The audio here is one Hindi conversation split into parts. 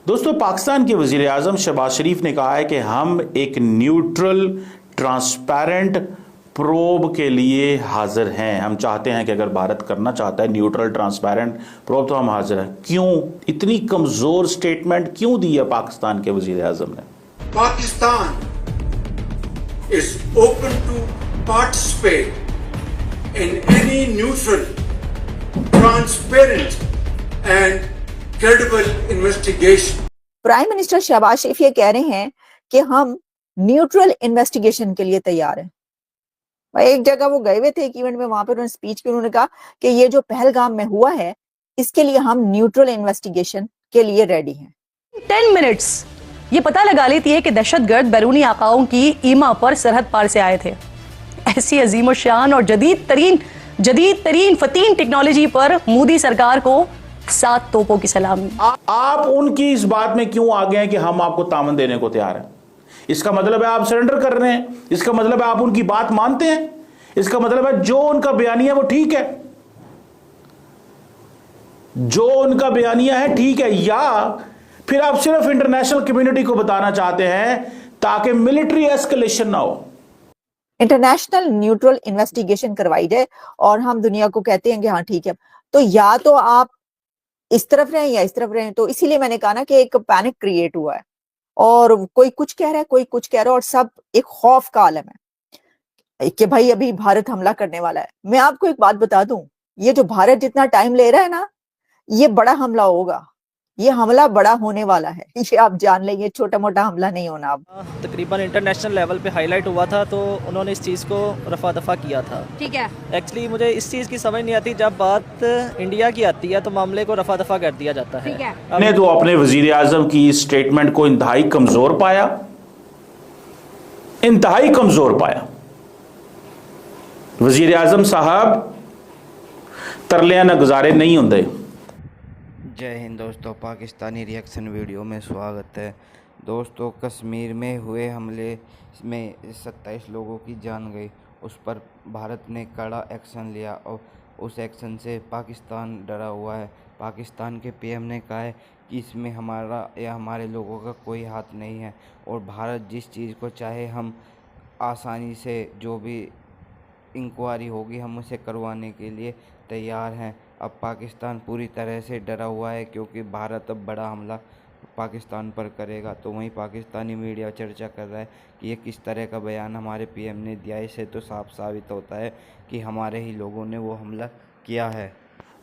दोस्तों, पाकिस्तान के वजीर आजम शहबाज शरीफ ने कहा है कि हम एक न्यूट्रल ट्रांसपेरेंट प्रोब के लिए हाजिर हैं। हम चाहते हैं कि अगर भारत करना चाहता है न्यूट्रल ट्रांसपेरेंट प्रोब तो हम हाजिर हैं। क्यों इतनी कमजोर स्टेटमेंट क्यों दी है पाकिस्तान के वजीर आजम ने? Pakistan is open to participate in any neutral, transparent and credible investigation. Prime minister Shahbaz Sharif ये कह रहे हैं कि हम न्यूट्रल इन्वेस्टिगेशन के लिए तैयार हैं। भाई एक जगह वो गए हुए थे एक इवेंट में, वहां पर उन्होंने स्पीच की, उन्होंने कहा कि ये जो पहलगाम में हुआ है इसके लिए हम न्यूट्रल इन्वेस्टिगेशन के लिए रेडी हैं। 10 मिनट्स ये पता लगा लेती है कि दहशतगर्द बैरूनी आकाओं की ईमा पर सरहद पार से आए थे। ऐसी अजीम शान और जदीद तरीन फतीन टेक्नोलॉजी पर मोदी सरकार को 7 तोपों की सलामी। आप उनकी इस बात में क्यों आ गए हैं कि हम आपको तामन देने को तैयार हैं? इसका मतलब है आप सरेंडर कर रहे हैं, इसका मतलब है आप उनकी बात मानते हैं, इसका मतलब है जो उनका बयानिया वो ठीक है, जो उनका बयानिया है ठीक है, या फिर आप सिर्फ इंटरनेशनल कम्युनिटी को बताना चाहते हैं ताकि मिलिट्री एस्केलेशन ना हो। इंटरनेशनल न्यूट्रल इन्वेस्टिगेशन करवाई जाए और हम दुनिया को कहते हैं कि हाँ ठीक है। तो या तो आप इस तरफ रहें या इस तरफ रहें। तो इसीलिए मैंने कहा ना कि एक पैनिक क्रिएट हुआ है और कोई कुछ कह रहा है, कोई कुछ कह रहा है और सब एक खौफ का आलम है कि भाई अभी भारत हमला करने वाला है। मैं आपको एक बात बता दूं, ये जो भारत जितना टाइम ले रहा है ना, ये बड़ा हमला होगा, ये हमला बड़ा होने वाला है, ये आप जान लें, ये छोटा मोटा हमला नहीं होना। अब तकरीबन इंटरनेशनल लेवल पे हाईलाइट हुआ था तो उन्होंने इस चीज़ को रफा दफा किया था। ठीक है, एक्चुअली मुझे इस चीज़ की समझ नहीं आती, जब बात इंडिया की आती है तो मामले को रफा दफा कर दिया जाता है। ने तो अपने वजीर आजम की इस स्टेटमेंट को इंतहाई कमजोर पाया, इंतहाई कमजोर पाया। वजीर आजम साहब तरलियां ना गुजारे नहीं होंगे। जय हिंद दोस्तों, पाकिस्तानी रिएक्शन वीडियो में स्वागत है। दोस्तों, कश्मीर में हुए हमले में 27 लोगों की जान गई, उस पर भारत ने कड़ा एक्शन लिया और उस एक्शन से पाकिस्तान डरा हुआ है। पाकिस्तान के पीएम ने कहा है कि इसमें हमारा या हमारे लोगों का कोई हाथ नहीं है और भारत जिस चीज़ को चाहे हम आसानी से जो भी इंक्वायरी होगी हम उसे करवाने के लिए तैयार हैं। अब पाकिस्तान पूरी तरह से डरा हुआ है क्योंकि भारत अब बड़ा हमला पाकिस्तान पर करेगा। तो वहीं पाकिस्तानी मीडिया चर्चा कर रहा है कि ये किस तरह का बयान हमारे पीएम ने दिया। इससे तो साफ साबित होता है कि हमारे ही लोगों ने वो हमला किया है।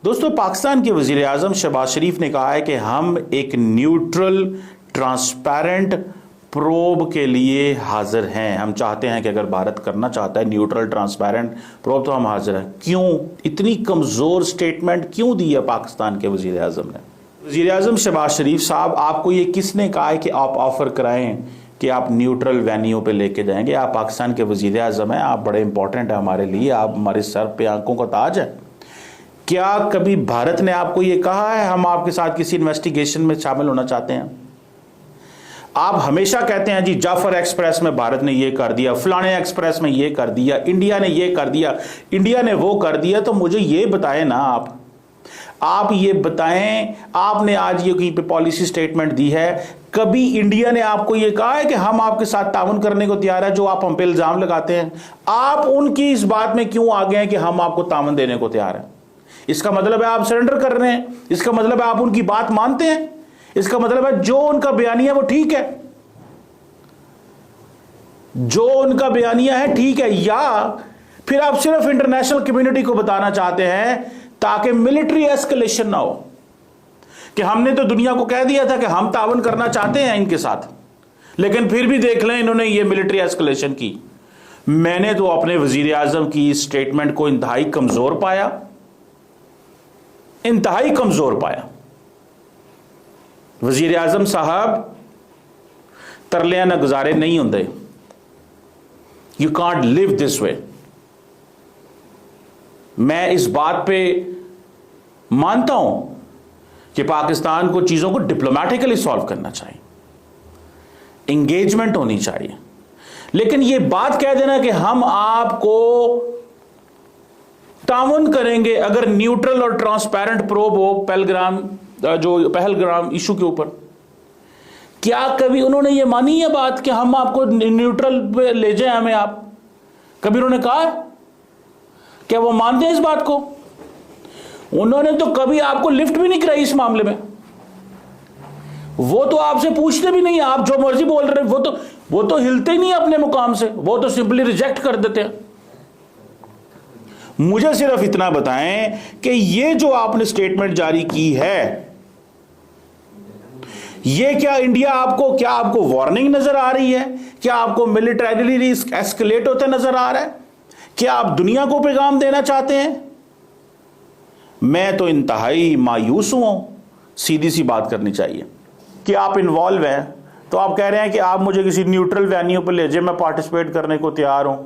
दोस्तों, पाकिस्तान के वजीर आजम शहबाज शरीफ ने कहा है कि हम एक न्यूट्रल ट्रांसपेरेंट प्रोब के लिए हाजिर हैं। हम चाहते हैं कि अगर भारत करना चाहता है न्यूट्रल ट्रांसपेरेंट प्रोब तो हम हाजिर हैं। क्यों इतनी कमजोर स्टेटमेंट क्यों दी है पाकिस्तान के वजीर आजम ने? वजीर आजम शहबाज शरीफ साहब, आपको ये किसने कहा है कि आप ऑफर कराएं कि आप न्यूट्रल वेन्यू पे लेके जाएंगे? आप पाकिस्तान के वजीर आजम हैं, आप बड़े इंपॉर्टेंट है हमारे लिए, आप हमारे सर पे आंखों का ताज है। क्या कभी भारत ने आपको ये कहा है हम आपके साथ किसी इन्वेस्टिगेशन में शामिल होना चाहते हैं? आप हमेशा कहते हैं जी जाफर एक्सप्रेस में भारत ने ये कर दिया, फलाने एक्सप्रेस में ये कर दिया, इंडिया ने ये कर दिया, इंडिया ने वो कर दिया। तो मुझे ये बताएं ना, आप ये बताएं, आपने आज ये कहीं पे पॉलिसी स्टेटमेंट दी है, कभी इंडिया ने आपको ये कहा है कि हम आपके साथ ताउन करने को तैयार है? जो आप हम पे इल्जाम लगाते हैं, आप उनकी इस बात में क्यों आ गए हैं कि हम आपको ताउन देने को तैयार हैं? इसका मतलब है आप सरेंडर कर रहे हैं, इसका मतलब है आप उनकी बात मानते हैं, इसका मतलब है जो उनका बयानिया वो ठीक है, जो उनका बयानिया है ठीक है, या फिर आप सिर्फ इंटरनेशनल कम्युनिटी को बताना चाहते हैं ताकि मिलिट्री एस्केलेशन ना हो कि हमने तो दुनिया को कह दिया था कि हम तावन करना चाहते हैं इनके साथ, लेकिन फिर भी देख लें इन्होंने ये मिलिट्री एस्केलेशन की। मैंने तो अपने वजीर आजम की इस स्टेटमेंट को इंतहाई कमजोर पाया, इंतहाई कमजोर पाया। वजीर आजम साहब तरलियां ना गुजारे नहीं होंगे। You can't live this way. मैं इस बात पे मानता हूं कि पाकिस्तान को चीजों को डिप्लोमेटिकली सॉल्व करना चाहिए, एंगेजमेंट होनी चाहिए, लेकिन यह बात कह देना कि हम आपको ताउन करेंगे अगर न्यूट्रल और ट्रांसपेरेंट प्रोब हो पहलगाम इशू के ऊपर, क्या कभी उन्होंने ये मानी है बात कि हम आपको न्यूट्रल पे ले जाएं हमें? आप कभी उन्होंने कहा? क्या वो मानते हैं इस बात को? उन्होंने तो कभी आपको लिफ्ट भी नहीं कराई इस मामले में। वो तो आपसे पूछते भी नहीं, आप जो मर्जी बोल रहे, वो तो हिलते ही नहीं अपने मुकाम से, वो तो सिंपली रिजेक्ट कर देते हैं। मुझे सिर्फ इतना बताएं कि ये जो आपने स्टेटमेंट जारी की है, ये क्या इंडिया क्या आपको वार्निंग नजर आ रही है? क्या आपको मिलिटरीली एस्केलेट होता नजर आ रहा है? क्या आप दुनिया को पैगाम देना चाहते हैं? मैं तो इंतहाई मायूस हूं। सीधी सी बात करनी चाहिए कि आप इन्वॉल्व हैं, तो आप कह रहे हैं कि आप मुझे किसी न्यूट्रल वेन्यू पर ले जाए, मैं पार्टिसिपेट करने को तैयार हूं।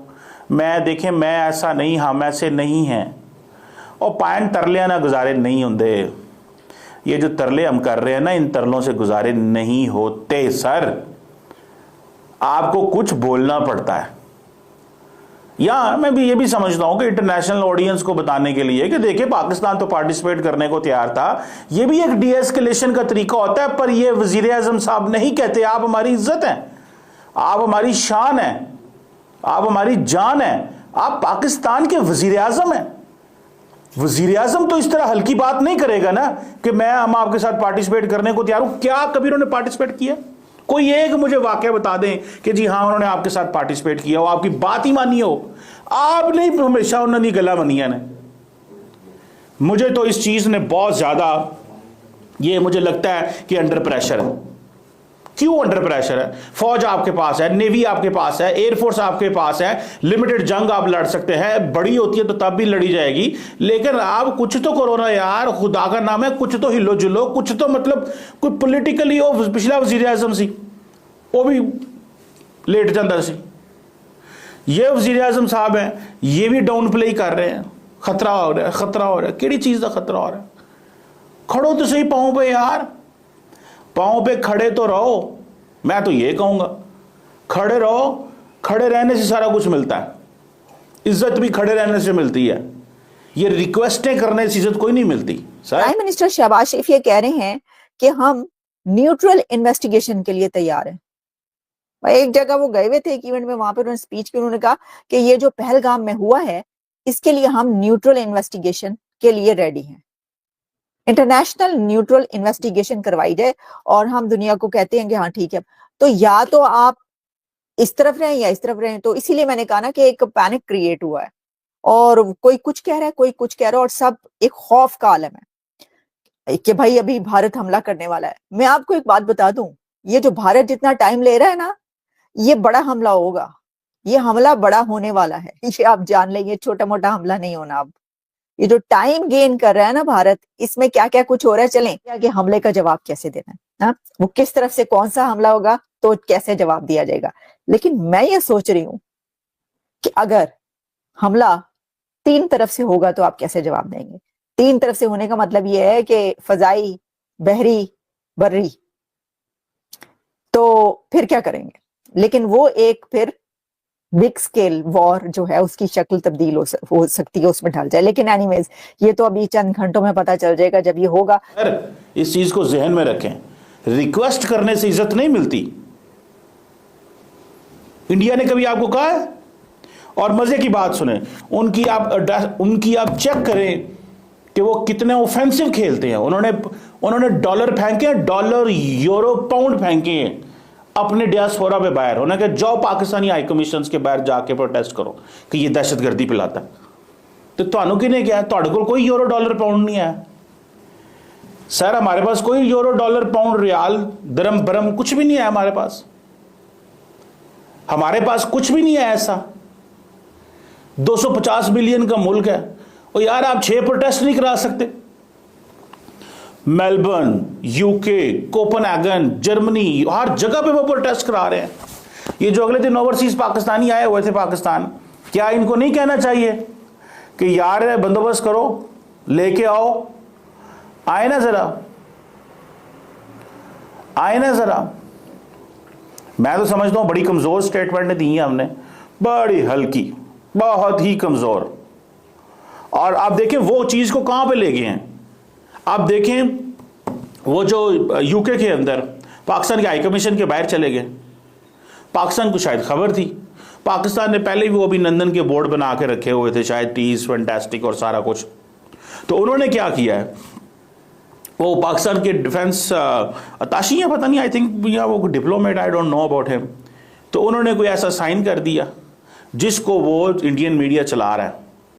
देखें, मैं ऐसा नहीं, हम ऐसे नहीं हैं। और पायन तरले ना गुजारे नहीं होंगे। ये जो तरले हम कर रहे हैं ना, इन तरलों से गुजारे नहीं होते सर। आपको कुछ बोलना पड़ता है। या मैं भी ये भी समझता हूं कि इंटरनेशनल ऑडियंस को बताने के लिए कि देखिए, पाकिस्तान तो पार्टिसिपेट करने को तैयार था, ये भी एक डीएस्केलेशन का तरीका होता है। पर ये वजीर आजम साहब नहीं कहते। आप हमारी इज्जत हैं, आप हमारी शान है, आप हमारी जान है, आप पाकिस्तान के वजीर आजम हैं। वजीर आजम तो इस तरह हल्की बात नहीं करेगा ना कि हम आपके साथ पार्टिसिपेट करने को तैयार हूं। क्या कभी उन्होंने पार्टिसिपेट किया? कोई एक मुझे वाकया बता दें कि जी हां उन्होंने आपके साथ पार्टिसिपेट किया हो, आपकी बात ही मानी हो। आप नहीं, हमेशा उन्होंने गला मनिया ने। मुझे तो इस चीज ने बहुत ज्यादा, ये मुझे लगता है कि अंडर प्रेशर है। क्यों अंडर प्रेशर है? फौज आपके पास है, नेवी आपके पास है, एयरफोर्स आपके पास है, लिमिटेड जंग आप लड़ सकते हैं, बड़ी होती है तो तब भी लड़ी जाएगी, लेकिन आप कुछ तो करो ना यार, खुदा का नाम है, कुछ तो हिलो जुलो, कुछ तो मतलब कोई पॉलिटिकली हो। पिछला वजीर आजम सी वो भी लेट जाता सी, ये वजीर आजम साहब हैं, ये भी डाउन प्ले कर रहे हैं। खतरा हो रहा है, खतरा हो रहा है। किहड़ी चीज का खतरा हो रहा है? खड़ो तो सही पांव पे यार, पांव पे खड़े तो रहो। मैं तो ये कहूंगा, खड़े रहो। खड़े रहने से सारा कुछ मिलता है, इज्जत भी खड़े रहने से मिलती है। ये रिक्वेस्टें करने से इज्जत कोई नहीं मिलती। प्राइम मिनिस्टर शहबाज शरीफ ये कह रहे हैं कि हम न्यूट्रल इन्वेस्टिगेशन के लिए तैयार हैं। एक जगह वो गए हुए थे एक इवेंट में, वहां पर उन्होंने स्पीच की, उन्होंने कहा कि ये जो पहलगाम में हुआ है इसके लिए हम न्यूट्रल इन्वेस्टिगेशन के लिए रेडी हैं। इंटरनेशनल न्यूट्रल इन्वेस्टिगेशन करवाई जाए और हम दुनिया को कहते हैं कि हाँ ठीक है। तो या तो आप इस तरफ रहें या इस तरफ रहें। तो इसीलिए मैंने कहा ना कि एक पैनिक क्रिएट हुआ है और कोई कुछ कह रहा है, कोई कुछ कह रहा है, और सब एक खौफ का आलम है कि भाई अभी भारत हमला करने वाला है। मैं आपको एक बात बता दूं, ये जो भारत जितना टाइम ले रहा है ना, ये बड़ा हमला होगा। ये हमला बड़ा होने वाला है, ये आप जान लें। ये छोटा मोटा हमला नहीं होना। अब ये जो टाइम गेन कर रहा है ना भारत, इसमें क्या क्या कुछ हो रहा है, चलें कि हमले का जवाब कैसे देना है ना, वो किस तरफ से कौन सा हमला होगा तो कैसे जवाब दिया जाएगा। लेकिन मैं ये सोच रही हूं कि अगर हमला 3 तरफ से होगा तो आप कैसे जवाब देंगे? 3 तरफ से होने का मतलब ये है कि फजाई, बहरी, बर्री, तो फिर क्या करेंगे? लेकिन वो एक फिर बिग स्केल वॉर जो है उसकी शक्ल तब्दील हो सकती है, उसमें ढल जाए। लेकिन एनीवेज ये तो अभी चंद घंटों में पता चल जाएगा जब ये होगा। इस चीज को जहन में रखें, रिक्वेस्ट करने से इज्जत नहीं मिलती। इंडिया ने कभी आपको कहा है? और मजे की बात सुने, उनकी आप चेक करें कि वो कितने ऑफेंसिव खेलते हैं। उन्होंने डॉलर फेंके हैं, डॉलर, यूरो, पाउंड फेंके हैं अपने डियास्पोरा पे बाहर। होने के जाओ पाकिस्तानी हाई कमीशन के बाहर जाके प्रोटेस्ट करो कि ये दहशतगर्दी फैलाता है। तो ਤੁਹਾਨੂੰ किने क्या? ਤੁਹਾਡੇ ਕੋਲ कोई यूरो, डॉलर, पाउंड नहीं है सर। हमारे पास कोई यूरो, डॉलर, पाउंड, रियाल, दरम, बरम कुछ भी नहीं है हमारे पास। हमारे पास कुछ भी नहीं है ऐसा। 250 बिलियन का मुल्क है और यार आप 6 प्रोटेस्ट नहीं करा सकते? मेलबर्न, यूके, कोपेनहेगन, जर्मनी, हर जगह पे वो प्रोटेस्ट करा रहे हैं। ये जो अगले दिन ओवरसीज पाकिस्तानी आए हुए थे पाकिस्तान, क्या इनको नहीं कहना चाहिए कि यार बंदोबस्त करो, लेके आओ, आए ना जरा, आए ना जरा। मैं तो समझता हूं बड़ी कमजोर स्टेटमेंट दी है हमने, बड़ी हल्की, बहुत ही कमजोर। और आप देखें वो चीज को कहां पे ले गए हैं। आप देखें वो जो यूके के अंदर पाकिस्तान के हाई कमीशन के बाहर चले गए। पाकिस्तान को शायद खबर थी, पाकिस्तान ने पहले भी वो अभिनंदन के बोर्ड बना के रखे हुए थे, शायद टीज फैंटास्टिक और सारा कुछ। तो उन्होंने क्या किया है, वो पाकिस्तान के डिफेंस अताशी है, पता नहीं, आई थिंक या वो diplomat, I don't know about him. तो उन्होंने कोई ऐसा साइन कर दिया जिसको वो इंडियन मीडिया चला रहा है